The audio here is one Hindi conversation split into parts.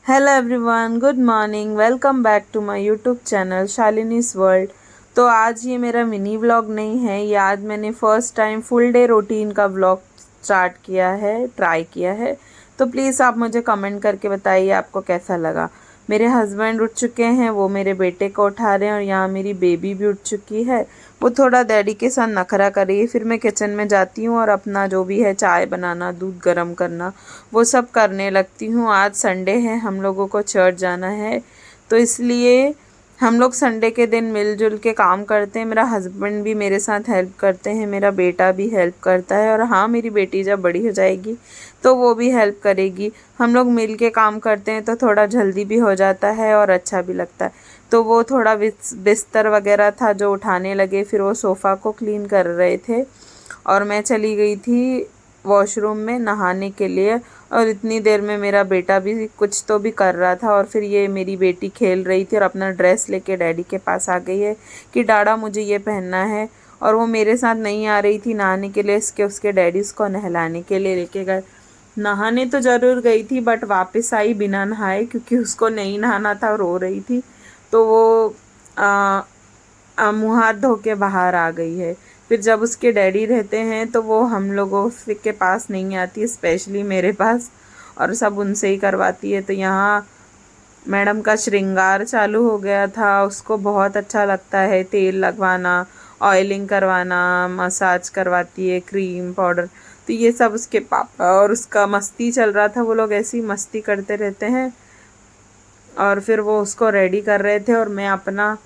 Hello everyone, good morning. Welcome back to my YouTube channel Shalini's world. तो आज ये मेरा मिनी व्लॉग नहीं है, ये आज मैंने first time full day routine का व्लॉग स्टार्ट किया है, ट्राई किया है। तो प्लीज़ आप मुझे कमेंट करके बताइए आपको कैसा लगा। मेरे हस्बैंड उठ चुके हैं, वो मेरे बेटे को उठा रहे हैं और यहाँ मेरी बेबी भी उठ चुकी है। वो थोड़ा डैडी के साथ नखरा कर रही है। फिर मैं किचन में जाती हूँ और अपना जो भी है चाय बनाना, दूध गर्म करना, वो सब करने लगती हूँ। आज संडे है, हम लोगों को चर्च जाना है, तो इसलिए हम लोग संडे के दिन मिलजुल के काम करते हैं। मेरा हस्बैंड भी मेरे साथ हेल्प करते हैं, मेरा बेटा भी हेल्प करता है और हाँ, मेरी बेटी जब बड़ी हो जाएगी तो वो भी हेल्प करेगी। हम लोग मिल के काम करते हैं तो थोड़ा जल्दी भी हो जाता है और अच्छा भी लगता है। तो वो थोड़ा बिस्तर वगैरह था जो उठाने लगे, फिर वो सोफ़ा को क्लीन कर रहे थे और मैं चली गई थी वॉशरूम में नहाने के लिए। और इतनी देर में मेरा बेटा भी कुछ तो भी कर रहा था और फिर ये मेरी बेटी खेल रही थी और अपना ड्रेस लेके डैडी के पास आ गई है कि डाड़ा मुझे ये पहनना है। और वो मेरे साथ नहीं आ रही थी नहाने के लिए, इसके उसके डैडी उसको नहलाने के लिए लेके गए। नहाने तो ज़रूर गई थी बट वापस आई बिना नहाए, क्योंकि उसको नहीं नहाना था, रो रही थी। तो वो मुँह हाथ धो के बाहर आ गई है। फिर जब उसके डैडी रहते हैं तो वो हम लोगों के पास नहीं आती, स्पेशली मेरे पास, और सब उनसे ही करवाती है। तो यहाँ मैडम का श्रृंगार चालू हो गया था। उसको बहुत अच्छा लगता है तेल लगवाना, ऑयलिंग करवाना, मसाज करवाती है, क्रीम पाउडर। तो ये सब उसके पापा और उसका मस्ती चल रहा था। वो लोग ऐसी मस्ती करते रहते हैं। और फिर वो उसको रेडी कर रहे थे और मैं अपना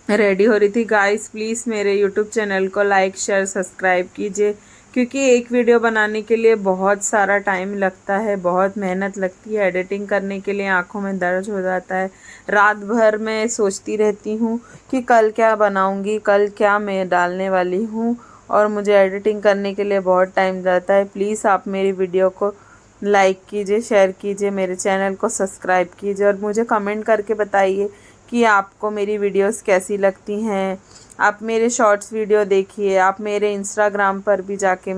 रेडी हो रही थी। गाइस प्लीज़ मेरे यूट्यूब चैनल को लाइक शेयर सब्सक्राइब कीजिए, क्योंकि एक वीडियो बनाने के लिए बहुत सारा टाइम लगता है, बहुत मेहनत लगती है। एडिटिंग करने के लिए आंखों में दर्द हो जाता है। रात भर मैं सोचती रहती हूँ कि कल क्या बनाऊँगी, कल क्या मैं डालने वाली हूँ, और मुझे एडिटिंग करने के लिए बहुत टाइम जाता है। प्लीज़ आप मेरी वीडियो को लाइक कीजिए, शेयर कीजिए, मेरे चैनल को सब्सक्राइब कीजिए और मुझे कमेंट करके बताइए कि आपको मेरी वीडियोस कैसी लगती हैं। आप मेरे शॉर्ट्स वीडियो देखिए, आप मेरे इंस्टाग्राम पर भी जाके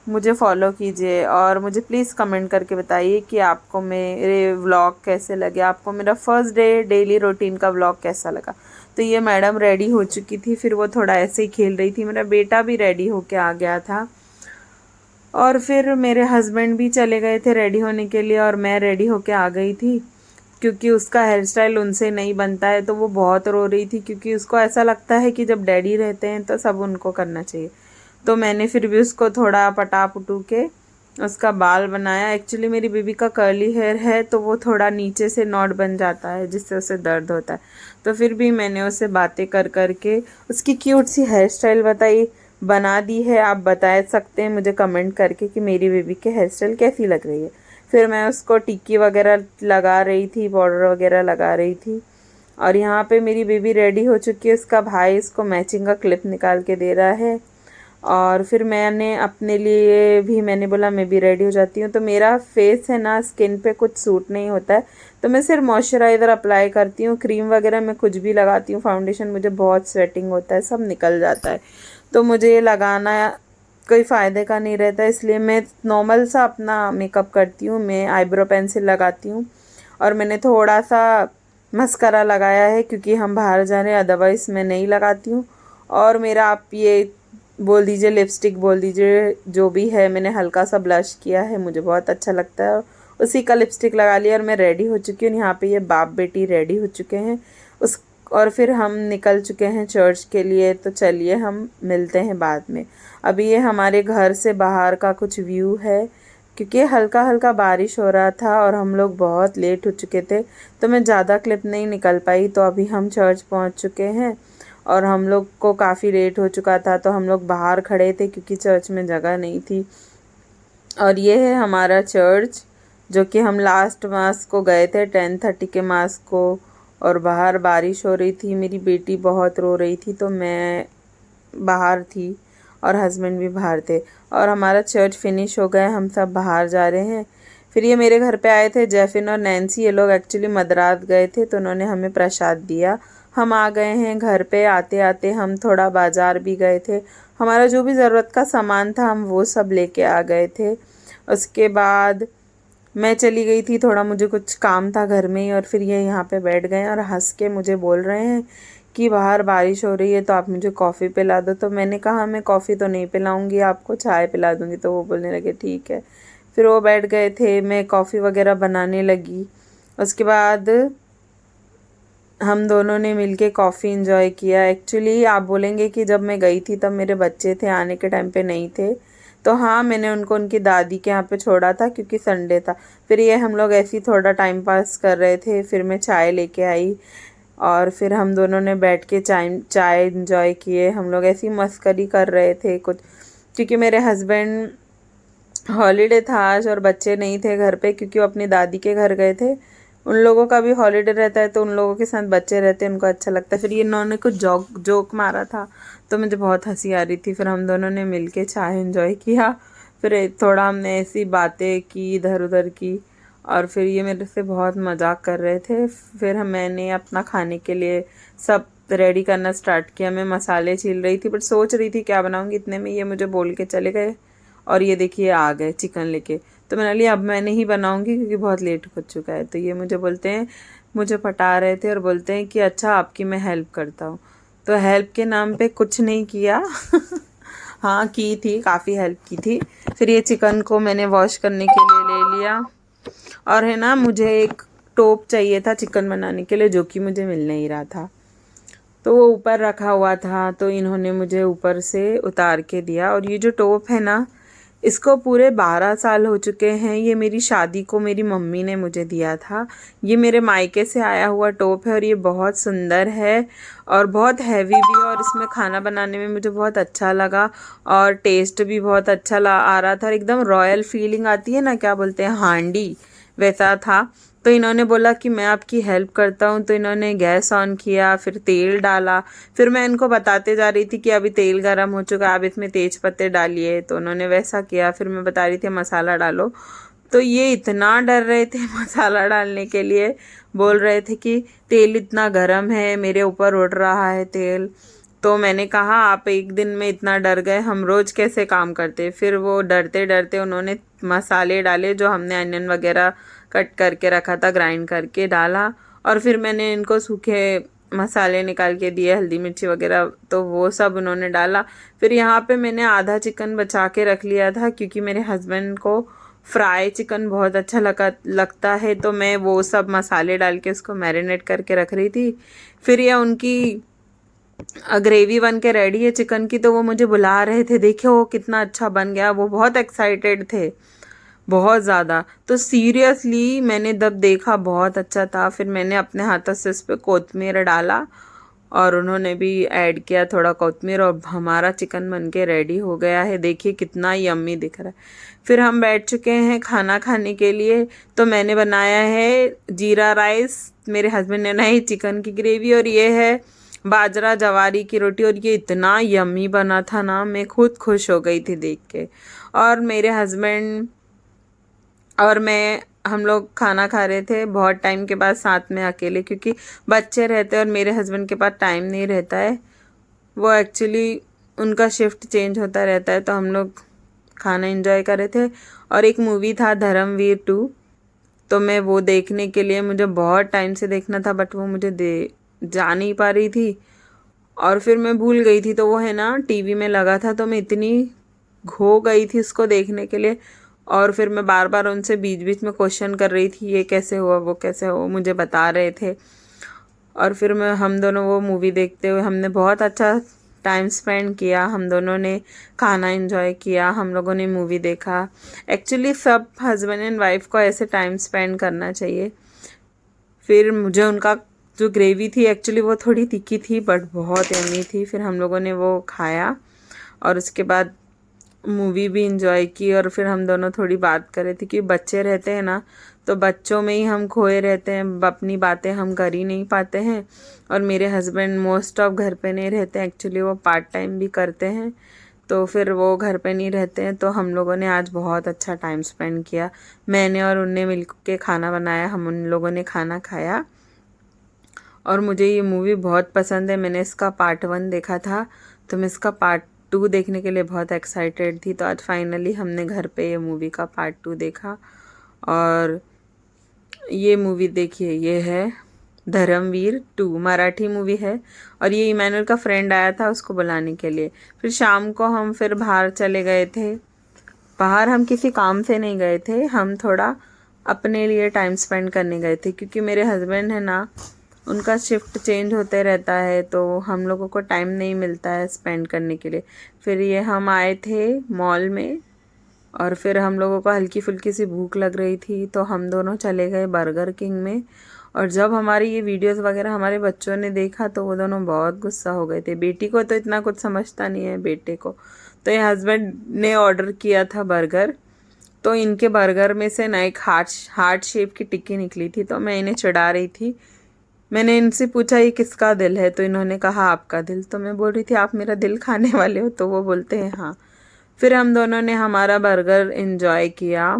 मुझे फॉलो कीजिए और मुझे प्लीज़ कमेंट करके बताइए कि आपको मेरे व्लॉग कैसे लगे, आपको मेरा फर्स्ट डे डेली रूटीन का व्लॉग कैसा लगा। तो ये मैडम रेडी हो चुकी थी, फिर वो थोड़ा ऐसे ही खेल रही थी। मेरा बेटा भी रेडी होके आ गया था और फिर मेरे हस्बैंड भी चले गए थे रेडी होने के लिए और मैं रेडी होके आ गई थी, क्योंकि उसका हेयर स्टाइल उनसे नहीं बनता है। तो वो बहुत रो रही थी, क्योंकि उसको ऐसा लगता है कि जब डैडी रहते हैं तो सब उनको करना चाहिए। तो मैंने फिर भी उसको थोड़ा पटा पुटू के उसका बाल बनाया। एक्चुअली मेरी बेबी का कर्ली हेयर है, तो वो थोड़ा नीचे से नॉट बन जाता है जिससे उसे दर्द होता है। तो फिर भी मैंने उसे बातें कर कर के उसकी क्यूट सी हेयर स्टाइल बना दी है। आप बता सकते हैं मुझे कमेंट करके कि मेरी बेबी की हेयर स्टाइल कैसी लग रही है। फिर मैं उसको टिक्की वगैरह लगा रही थी, पाउडर वगैरह लगा रही थी। और यहाँ पे मेरी बेबी रेडी हो चुकी है, उसका भाई इसको मैचिंग का क्लिप निकाल के दे रहा है। और फिर मैंने अपने लिए भी मैंने बोला मैं भी रेडी हो जाती हूँ। तो मेरा फेस है ना, स्किन पे कुछ सूट नहीं होता है, तो मैं सिर्फ मॉइस्चराइज़र अप्लाई करती हूँ। क्रीम वगैरह मैं कुछ भी लगाती हूँ, फाउंडेशन मुझे बहुत स्वेटिंग होता है, सब निकल जाता है। तो मुझे ये लगाना कोई फ़ायदे का नहीं रहता, इसलिए मैं नॉर्मल सा अपना मेकअप करती हूँ। मैं आईब्रो पेंसिल लगाती हूँ और मैंने थोड़ा सा मस्करा लगाया है, क्योंकि हम बाहर जा रहे हैं, अदरवाइज़ मैं नहीं लगाती हूँ। और मेरा आप ये बोल दीजिए, लिपस्टिक बोल दीजिए, जो भी है, मैंने हल्का सा ब्लश किया है, मुझे बहुत अच्छा लगता है। उसी का लिपस्टिक लगा लिया और मैं रेडी हो चुकी हूँ। यहाँ पे ये बाप बेटी रेडी हो चुके हैं उस और फिर हम निकल चुके हैं चर्च के लिए। तो चलिए हम मिलते हैं बाद में। अभी ये हमारे घर से बाहर का कुछ व्यू है, क्योंकि हल्का हल्का बारिश हो रहा था और हम लोग बहुत लेट हो चुके थे, तो मैं ज़्यादा क्लिप नहीं निकल पाई। तो अभी हम चर्च पहुँच चुके हैं और हम लोग को काफ़ी लेट हो चुका था, तो हम लोग बाहर खड़े थे क्योंकि चर्च में जगह नहीं थी। और ये है हमारा चर्च, जो कि हम लास्ट मास को गए थे, 10:30 के मास को। और बाहर बारिश हो रही थी, मेरी बेटी बहुत रो रही थी, तो मैं बाहर थी और हस्बैंड भी बाहर थे। और हमारा चर्च फिनिश हो गया, हम सब बाहर जा रहे हैं। फिर ये मेरे घर पे आए थे जेफिन और नैन्सी, ये लोग एक्चुअली मद्रास गए थे, तो उन्होंने हमें प्रसाद दिया। हम आ गए हैं घर पे। आते आते हम थोड़ा बाज़ार भी गए थे, हमारा जो भी ज़रूरत का सामान था हम वो सब लेके आ गए थे। उसके बाद मैं चली गई थी, थोड़ा मुझे कुछ काम था घर में ही, और फिर ये यहाँ पे बैठ गए और हंस के मुझे बोल रहे हैं कि बाहर बारिश हो रही है तो आप मुझे कॉफ़ी पिला दो। तो मैंने कहा मैं कॉफ़ी तो नहीं पिलाऊंगी आपको, चाय पिला दूंगी। तो वो बोलने लगे ठीक है। फिर वो बैठ गए थे, मैं कॉफ़ी वगैरह बनाने लगी। उसके बाद हम दोनों ने मिलके कॉफ़ी इंजॉय किया। एक्चुअली आप बोलेंगे कि जब मैं गई थी तब मेरे बच्चे थे, आने के टाइम पे नहीं थे। तो हाँ, मैंने उनको उनकी दादी के यहाँ पे छोड़ा था क्योंकि संडे था। फिर ये हम लोग ऐसे ही थोड़ा टाइम पास कर रहे थे, फिर मैं चाय लेके आई और फिर हम दोनों ने बैठ के चाय चाय इंजॉय किए। हम लोग ऐसी मस्करी कर रहे थे कुछ, क्योंकि मेरे हस्बैंड हॉलीडे था आज और बच्चे नहीं थे घर पे क्योंकि वो अपनी दादी के घर गए थे। उन लोगों का भी हॉलीडे रहता है तो उन लोगों के साथ बच्चे रहते हैं, उनको अच्छा लगता है। फिर ये इन्होंने कुछ जोक मारा था तो मुझे बहुत हंसी आ रही थी। फिर हम दोनों ने मिलके चाय एंजॉय किया। फिर थोड़ा हमने ऐसी बातें की इधर उधर की, और फिर ये मेरे से बहुत मजाक कर रहे थे। फिर मैंने अपना खाने के लिए सब रेडी करना स्टार्ट किया। मैं मसाले छील रही थी बट सोच रही थी क्या बनाऊंगी, इतने में ये मुझे बोल के चले गए और ये देखिए आ गए चिकन लेके। तो मैंने लिया अब मैं नहीं बनाऊंगी क्योंकि बहुत लेट हो चुका है। तो ये मुझे बोलते हैं, मुझे पटा रहे थे और बोलते हैं कि अच्छा आपकी मैं हेल्प करता हूँ। तो हेल्प के नाम पे कुछ नहीं किया हाँ की थी, काफ़ी हेल्प की थी। फिर ये चिकन को मैंने वॉश करने के लिए ले लिया, और है ना मुझे एक टोप चाहिए था चिकन बनाने के लिए जो कि मुझे मिल नहीं रहा था। तो वो ऊपर रखा हुआ था तो इन्होंने मुझे ऊपर से उतार के दिया। और ये जो टोप है ना, इसको पूरे 12 साल हो चुके हैं। ये मेरी शादी को मेरी मम्मी ने मुझे दिया था। ये मेरे मायके से आया हुआ टोप है और ये बहुत सुंदर है और बहुत हैवी भी है, और इसमें खाना बनाने में मुझे बहुत अच्छा लगा और टेस्ट भी बहुत अच्छा आ रहा था, और एकदम रॉयल फीलिंग आती है ना, क्या बोलते हैं, हांडी, वैसा था। तो इन्होंने बोला कि मैं आपकी हेल्प करता हूँ, तो इन्होंने गैस ऑन किया, फिर तेल डाला। फिर मैं इनको बताते जा रही थी कि अभी तेल गर्म हो चुका है, आप इसमें तेज पत्ते डालिए, तो उन्होंने वैसा किया। फिर मैं बता रही थी मसाला डालो, तो ये इतना डर रहे थे मसाला डालने के लिए, बोल रहे थे कि तेल इतना गर्म है, मेरे ऊपर उड़ रहा है तेल। तो मैंने कहा आप एक दिन में इतना डर गए, हम रोज़ कैसे काम करते। फिर वो डरते डरते उन्होंने मसाले डाले जो हमने अनियन वगैरह कट करके रखा था, ग्राइंड करके डाला। और फिर मैंने इनको सूखे मसाले निकाल के दिए, हल्दी मिर्ची वगैरह, तो वो सब उन्होंने डाला। फिर यहाँ पे मैंने आधा चिकन बचा के रख लिया था क्योंकि मेरे हस्बैंड को फ्राई चिकन बहुत अच्छा लगता है, तो मैं वो सब मसाले डाल के उसको मैरिनेट करके रख रही थी। फिर ये उनकी ग्रेवी बन के रेडी है चिकन की, तो वो मुझे बुला रहे थे, देखिए वो कितना अच्छा बन गया। वो बहुत एक्साइटेड थे, बहुत ज़्यादा। तो सीरियसली मैंने जब देखा बहुत अच्छा था। फिर मैंने अपने हाथों से उस पर कोतमीर डाला और उन्होंने भी ऐड किया थोड़ा कोतमीर, और हमारा चिकन बन के रेडी हो गया है। देखिए कितना यम्मी दिख रहा है। फिर हम बैठ चुके हैं खाना खाने के लिए। तो मैंने बनाया है जीरा राइस, मेरे हस्बैंड ने बनाई चिकन की ग्रेवी, और ये है बाजरा जवारी की रोटी। और ये इतना यम्मी बना था ना, मैं खुद खुश हो गई थी देख के। और मेरे हस्बैंड और मैं, हम लोग खाना खा रहे थे बहुत टाइम के बाद साथ में अकेले, क्योंकि बच्चे रहते हैं और मेरे हस्बैंड के पास टाइम नहीं रहता है। वो एक्चुअली उनका शिफ्ट चेंज होता रहता है। तो हम लोग खाना एंजॉय कर रहे थे। और एक मूवी था धर्मवीर 2, तो मैं वो देखने के लिए, मुझे बहुत टाइम से देखना था बट वो मुझे दे जा नहीं पा रही थी, और फिर मैं भूल गई थी। तो वो है ना टीवी में लगा था, तो मैं इतनी खो गई थी उसको देखने के लिए। और फिर मैं बार बार उनसे बीच बीच में क्वेश्चन कर रही थी, ये कैसे हुआ वो कैसे हुआ, मुझे बता रहे थे। और फिर मैं हम दोनों वो मूवी देखते हुए हमने बहुत अच्छा टाइम स्पेंड किया। हम दोनों ने खाना एंजॉय किया, हम लोगों ने मूवी देखा। एक्चुअली सब हस्बैंड एंड वाइफ को ऐसे टाइम स्पेंड करना चाहिए। फिर मुझे उनका जो ग्रेवी थी एक्चुअली वो थोड़ी तीखी थी बट बहुत यम्मी थी। फिर हम लोगों ने वो खाया और उसके बाद मूवी भी इंजॉय की। और फिर हम दोनों थोड़ी बात कर रहे थे कि बच्चे रहते हैं ना, तो बच्चों में ही हम खोए रहते हैं, अपनी बातें हम कर ही नहीं पाते हैं। और मेरे हस्बैंड मोस्ट ऑफ घर पे नहीं रहते हैं, एक्चुअली वो पार्ट टाइम भी करते हैं, तो फिर वो घर पे नहीं रहते हैं। तो हम लोगों ने आज बहुत अच्छा टाइम स्पेंड किया। मैंने और उनने मिल के खाना बनाया, हम उन लोगों ने खाना खाया। और मुझे ये मूवी बहुत पसंद है। मैंने इसका पार्ट 1 देखा था, तो मैं इसका पार्ट 2 देखने के लिए बहुत एक्साइटेड थी। तो आज फाइनली हमने घर पे ये मूवी का पार्ट 2 देखा और ये मूवी देखिए, ये है धर्मवीर 2, मराठी मूवी है। और ये इमैनुअल का फ्रेंड आया था उसको बुलाने के लिए। फिर शाम को हम फिर बाहर चले गए थे। बाहर हम किसी काम से नहीं गए थे, हम थोड़ा अपने लिए टाइम स्पेंड करने गए थे, क्योंकि मेरे हस्बैंड है ना, उनका शिफ्ट चेंज होते रहता है तो हम लोगों को टाइम नहीं मिलता है स्पेंड करने के लिए। फिर ये हम आए थे मॉल में, और फिर हम लोगों को हल्की फुल्की सी भूख लग रही थी तो हम दोनों चले गए बर्गर किंग में। और जब हमारी ये वीडियोस वगैरह हमारे बच्चों ने देखा तो वो दोनों बहुत गुस्सा हो गए थे। बेटी को तो इतना कुछ समझता नहीं है, बेटे को तो ये हस्बैंड ने ऑर्डर किया था बर्गर। तो इनके बर्गर में से ना एक हार्ट शेप की टिक्की निकली थी, तो मैं इन्हें चिढ़ा रही थी। मैंने इनसे पूछा ये किसका दिल है, तो इन्होंने कहा आपका दिल। तो मैं बोल रही थी आप मेरा दिल खाने वाले हो, तो वो बोलते हैं हाँ। फिर हम दोनों ने हमारा बर्गर एंजॉय किया,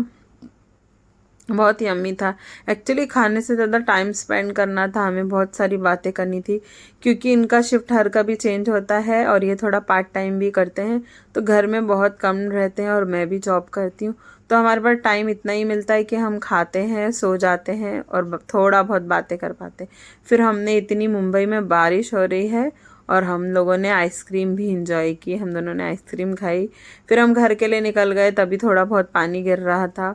बहुत यम्मी था। एक्चुअली खाने से ज़्यादा टाइम स्पेंड करना था, हमें बहुत सारी बातें करनी थी, क्योंकि इनका शिफ्ट हर कभी चेंज होता है और ये थोड़ा पार्ट टाइम भी करते हैं, तो घर में बहुत कम रहते हैं और मैं भी जॉब करती हूँ, तो हमारे पास टाइम इतना ही मिलता है कि हम खाते हैं, सो जाते हैं और थोड़ा बहुत बातें कर पाते हैं। फिर हमने इतनी मुंबई में बारिश हो रही है और हम लोगों ने आइसक्रीम भी इंजॉय की, हम दोनों ने आइसक्रीम खाई। फिर हम घर के लिए निकल गए, तभी थोड़ा बहुत पानी गिर रहा था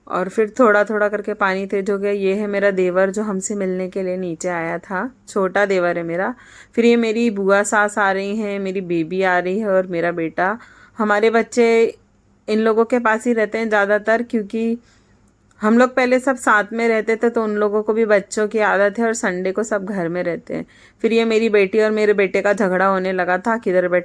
और फिर थोड़ा थोड़ा करके पानी तेज हो गया। ये है मेरा देवर जो हमसे मिलने के लिए नीचे आया था, छोटा देवर है मेरा। फिर ये मेरी बुआ सास आ रही हैं, मेरी बेबी आ रही है और मेरा बेटा। हमारे बच्चे इन लोगों के पास ही रहते हैं ज़्यादातर, क्योंकि हम लोग पहले सब साथ में रहते थे तो उन लोगों को भी बच्चों की आदत है और संडे को सब घर में रहते हैं। फिर ये मेरी बेटी और मेरे बेटे का झगड़ा होने लगा था, किधर बैठ